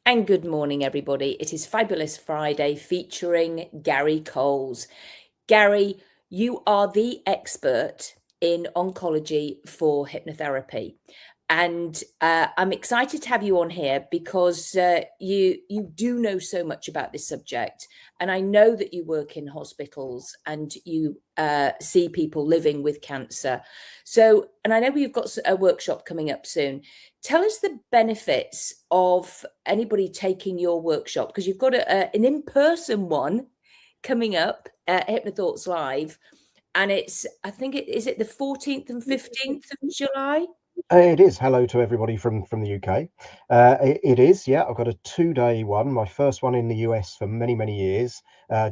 And good morning, everybody. It is Fabulous Friday featuring Garry Coles. Garry, you are the expert in oncology for hypnotherapy. And I'm excited to have you on here because you do know so much about this subject. And I know that you work in hospitals and you see people living with cancer. So, and I know we've got a workshop coming up soon. Tell us the benefits of anybody taking your workshop, because you've got an in-person one coming up at HypnoThoughts Live. And I think is it the 14th and 15th of July? It is. Hello to everybody from the UK. It is, yeah. I've got a 2-day one, my first one in the US for many, many years,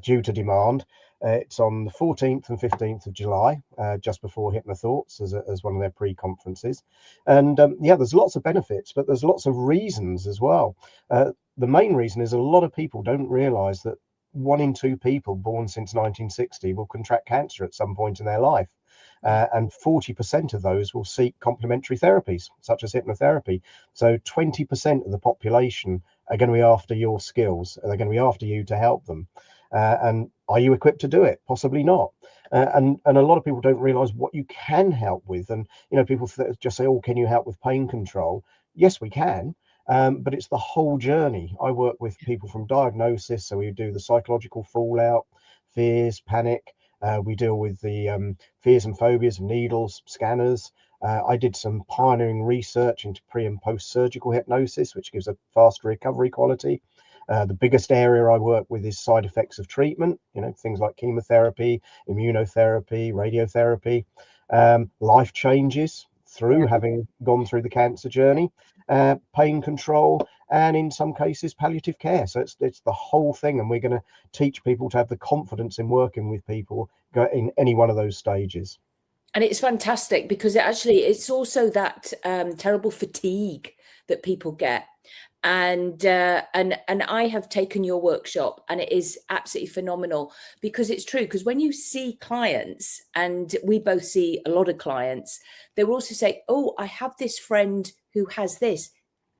due to demand. It's on the 14th and 15th of July, just before HypnoThoughts as one of their pre-conferences. And yeah, there's lots of benefits, but there's lots of reasons as well. The main reason is a lot of people don't realise that 1 in 2 people born since 1960 will contract cancer at some point in their life. And 40% of those will seek complementary therapies, such as hypnotherapy. So 20% of the population are going to be after your skills. They're going to be after you to help them. And are you equipped to do it? Possibly not. And a lot of people don't realize what you can help with. And, people just say, oh, can you help with pain control? Yes, we can. But it's the whole journey. I work with people from diagnosis. So we do the psychological fallout, fears, panic. We deal with the fears and phobias of needles, scanners. I did some pioneering research into pre and post surgical hypnosis, which gives a faster recovery quality. The biggest area I work with is side effects of treatment, things like chemotherapy, immunotherapy, radiotherapy, life changes through having gone through the cancer journey, pain control, and in some cases palliative care. So it's the whole thing, and we're going to teach people to have the confidence in working with people in any one of those stages. And it's fantastic because it's also that terrible fatigue that people get. And I have taken your workshop, and it is absolutely phenomenal because it's true. Because when you see clients, and we both see a lot of clients, they will also say, oh, I have this friend who has this.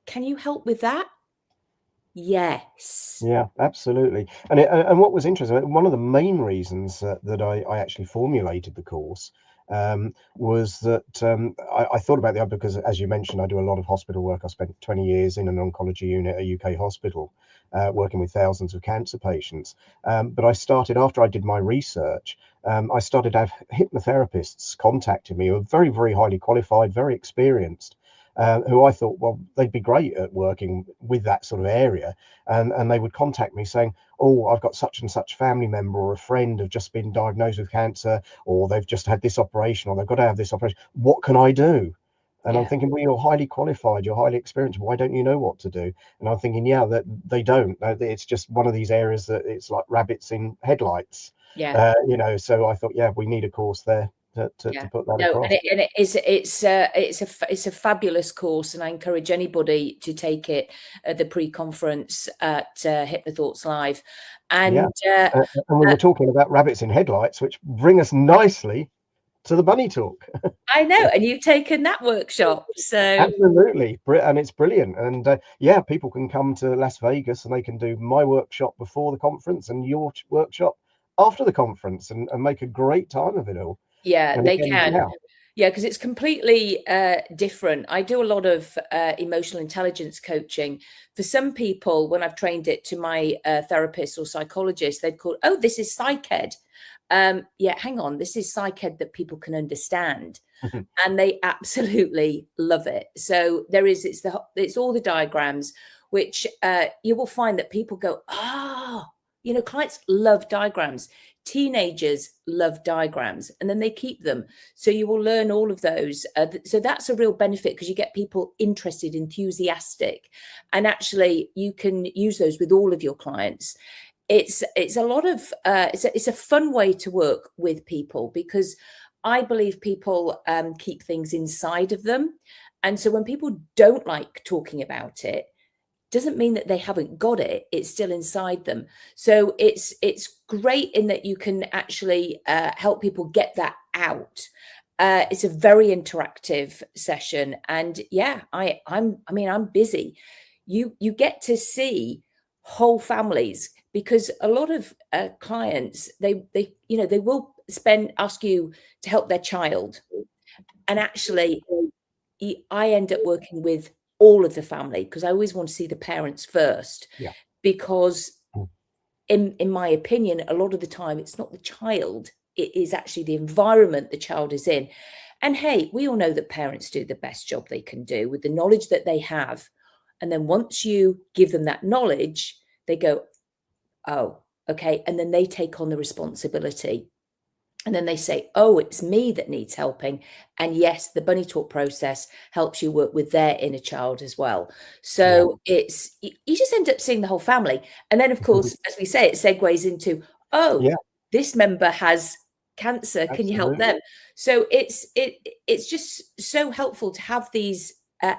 Can you help with that? Yes. Yeah, absolutely. And what was interesting, one of the main reasons that I actually formulated the course was that I thought about the other, because, as you mentioned, I do a lot of hospital work. I spent 20 years in an oncology unit at a UK hospital, working with thousands of cancer patients. But I started, after I did my research, I started to have hypnotherapists contacting me who are very, very highly qualified, very experienced. Who I thought, well, they'd be great at working with that sort of area. And they would contact me saying, oh, I've got such and such family member or a friend have just been diagnosed with cancer, or they've just had this operation, or they've got to have this operation. What can I do? And I'm thinking, well, you're highly qualified, you're highly experienced. Why don't you know what to do? And I'm thinking, yeah, that they don't. It's just one of these areas that it's like rabbits in headlights. Yeah. So I thought, yeah, we need a course there to put that across. And it's a fabulous course, and I encourage anybody to take it at the pre-conference at HypnoThoughts Live. And and we were talking about rabbits in headlights, which bring us nicely to the bunny talk. I know, and you've taken that workshop, so Absolutely, and it's brilliant. And yeah, people can come to Las Vegas and they can do my workshop before the conference and your workshop after the conference, and make a great time of it all. yeah, And they again, can. Yeah, because it's completely different. I do a lot of emotional intelligence coaching. For some people, when I've trained it to my therapists or psychologists, they'd call, oh, this is psych ed. Yeah, hang on, this is psych ed that people can understand. And they absolutely love it. So it's all the diagrams, which you will find that people go, clients love diagrams. Teenagers love diagrams, and then they keep them. So you will learn all of those. So that's a real benefit, because you get people interested, enthusiastic, and actually you can use those with all of your clients. It's a lot of it's a fun way to work with people, because I believe people keep things inside of them. And so when people don't like talking about it, doesn't mean that they haven't got it. It's still inside them. So it's great in that you can actually help people get that out. It's a very interactive session. And yeah, I'm busy. you get to see whole families, because a lot of clients, they will ask you to help their child, and actually I end up working with all of the family, because I always want to see the parents first. Yeah. Because in my opinion, a lot of the time it's not the child, it is actually the environment the child is in. And hey, we all know that parents do the best job they can do with the knowledge that they have. And then once you give them that knowledge, they go, oh, okay. And then they take on the responsibility. And then they say, oh, it's me that needs helping. And yes, the bunny talk process helps you work with their inner child as well. So it's, you just end up seeing the whole family. And then, of course, as we say, it segues into, oh, this member has cancer. Can you help them? So it's just so helpful to have these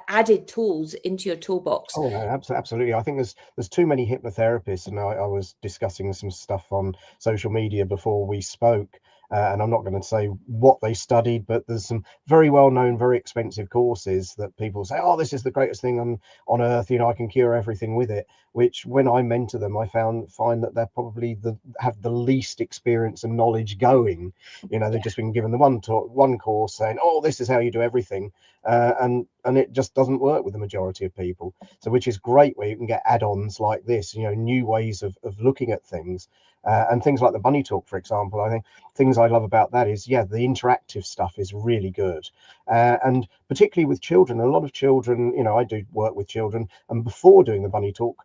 added tools into your toolbox. Oh, no, absolutely. I think there's too many hypnotherapists, and I was discussing some stuff on social media before we spoke, and I'm not going to say what they studied, but there's some very well-known, very expensive courses that people say, oh, this is the greatest thing on earth, I can cure everything with it, which when I mentor them, I find that they're probably have the least experience and knowledge going. They've just been given the one course saying, oh, this is how you do everything, and it just doesn't work with the majority of people. So, which is great, where you can get add-ons like this, new ways of looking at things, and things like the bunny talk, for example. I think things I love about that is, the interactive stuff is really good, and particularly with children. A lot of children, I do work with children, and before doing the bunny talk,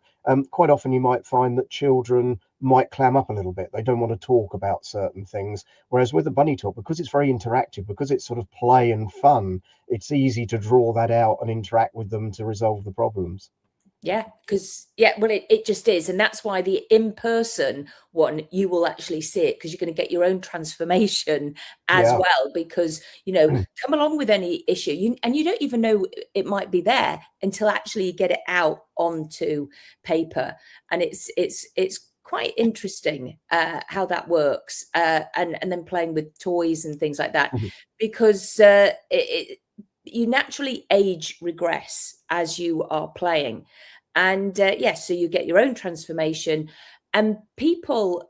quite often you might find that children might clam up a little bit. They don't want to talk about certain things. Whereas with the bunny talk, because it's very interactive, because it's sort of play and fun, it's easy to draw that out and interact with them to resolve the problems. Well, it just is. And that's why the in-person one, you will actually see it, because you're going to get your own transformation as well, because, come along with any issue, and you don't even know it might be there until actually you get it out onto paper. And it's quite interesting how that works, and then playing with toys and things like that, because you naturally age regress as you are playing. And so you get your own transformation, and people,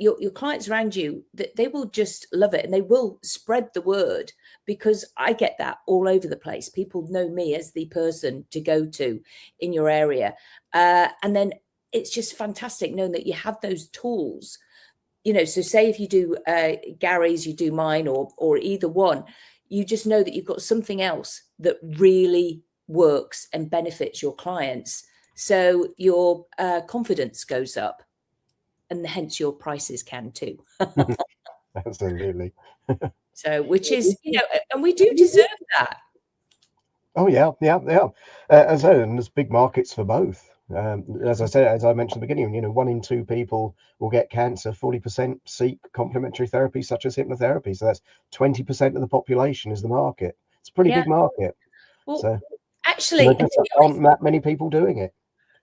your clients around you, that they will just love it, and they will spread the word, because I get that all over the place. People know me as the person to go to in your area. And then it's just fantastic knowing that you have those tools, so say if you do Garry's, you do mine, or either one, you just know that you've got something else that really works and benefits your clients. So your confidence goes up, and hence your prices can too. Absolutely. So, which is, and we do deserve that. Oh, yeah. As I said, and there's big markets for both. As I mentioned at the beginning, 1 in 2 people will get cancer, 40% seek complementary therapy such as hypnotherapy. So that's 20% of the population is the market. It's a pretty big market. Well, so actually, there aren't that many people doing it.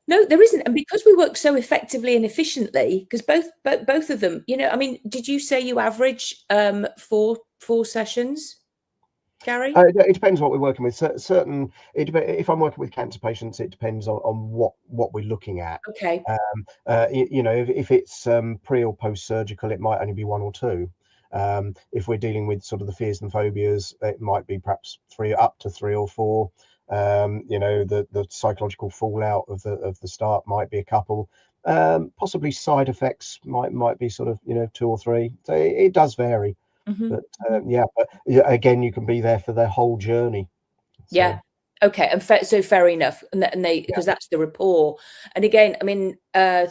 No, there isn't. And because we work so effectively and efficiently, because both of them, did you say you average 4 sessions, Garry? It depends what we're working with. If I'm working with cancer patients, it depends on what we're looking at. Okay. If it's pre or post surgical, it might only be 1 or 2. If we're dealing with sort of the fears and phobias, it might be perhaps 3, up to 3 or 4. The psychological fallout of the start might be a couple. Possibly side effects might be sort of 2 or 3. So it does vary. But again, you can be there for their whole journey. So. Okay, and so fair enough, and they, because that's the rapport. And again,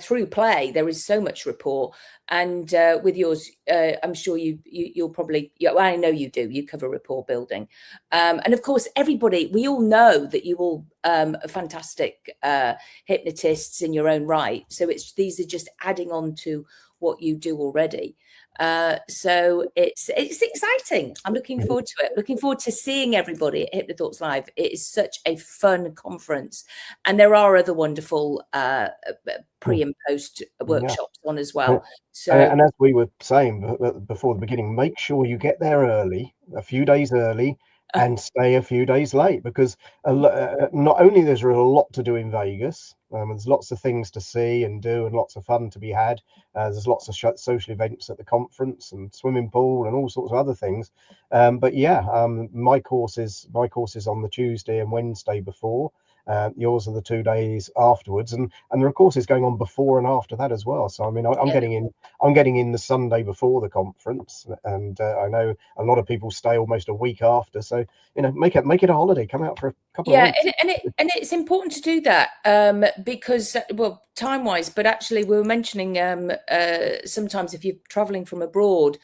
through play there is so much rapport, and with yours, I'm sure you'll probably, I know you do. You cover rapport building, and of course, everybody, we all know that you all are fantastic hypnotists in your own right. So these are just adding on to what you do already. So it's exciting. I'm looking forward to it. Looking forward to seeing everybody at HypnoThoughts Live. It is such a fun conference, and there are other wonderful pre and post workshops on as well. So, and as we were saying before the beginning, make sure you get there early, a few days early, and stay a few days late, because not only there's a lot to do in Vegas, there's lots of things to see and do and lots of fun to be had. There's lots of social events at the conference and swimming pool and all sorts of other things. But yeah, my course is on the Tuesday and Wednesday before. Yours are the 2 days afterwards, and there are courses going on before and after that as well. So I mean, I'm getting in the Sunday before the conference, and I know a lot of people stay almost a week after. So make it a holiday. Come out for a couple of weeks. And it's important to do that because, well, time-wise, but actually we were mentioning sometimes if you're traveling from abroad,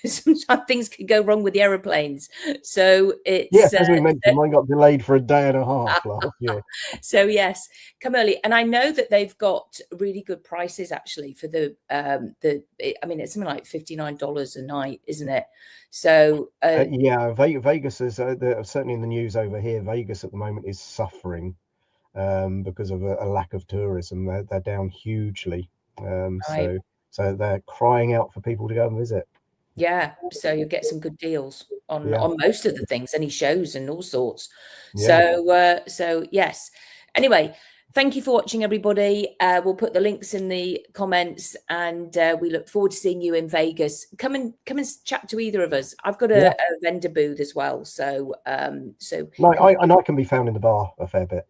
sometimes things can go wrong with the aeroplanes. So it's as we mentioned, mine got delayed for a day and a half last year. So yes, come early. And I know that they've got really good prices actually for I mean, it's something like $59 a night, isn't it? So yeah, Vegas is certainly in the news over here. Vegas at the moment is suffering because of a lack of tourism. They're down hugely. right. So they're crying out for people to go and visit. Yeah, so you'll get some good deals on most of the things, any shows and all sorts. Yeah. So yes. Anyway, thank you for watching, everybody. We'll put the links in the comments, and we look forward to seeing you in Vegas. Come and chat to either of us. I've got a vendor booth as well, so I can be found in the bar a fair bit.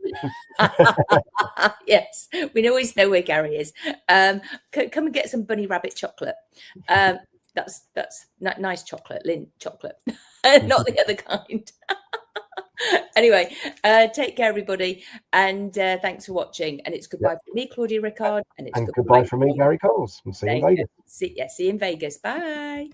Yes, we always know where Garry is. Come and get some bunny rabbit chocolate. That's nice chocolate, Lindt chocolate, not the other kind. Anyway, take care, everybody, and thanks for watching. And it's goodbye from me, Claudia, Rickard, and goodbye from me, Garry Coles, and see you in Vegas. See you in Vegas. Bye.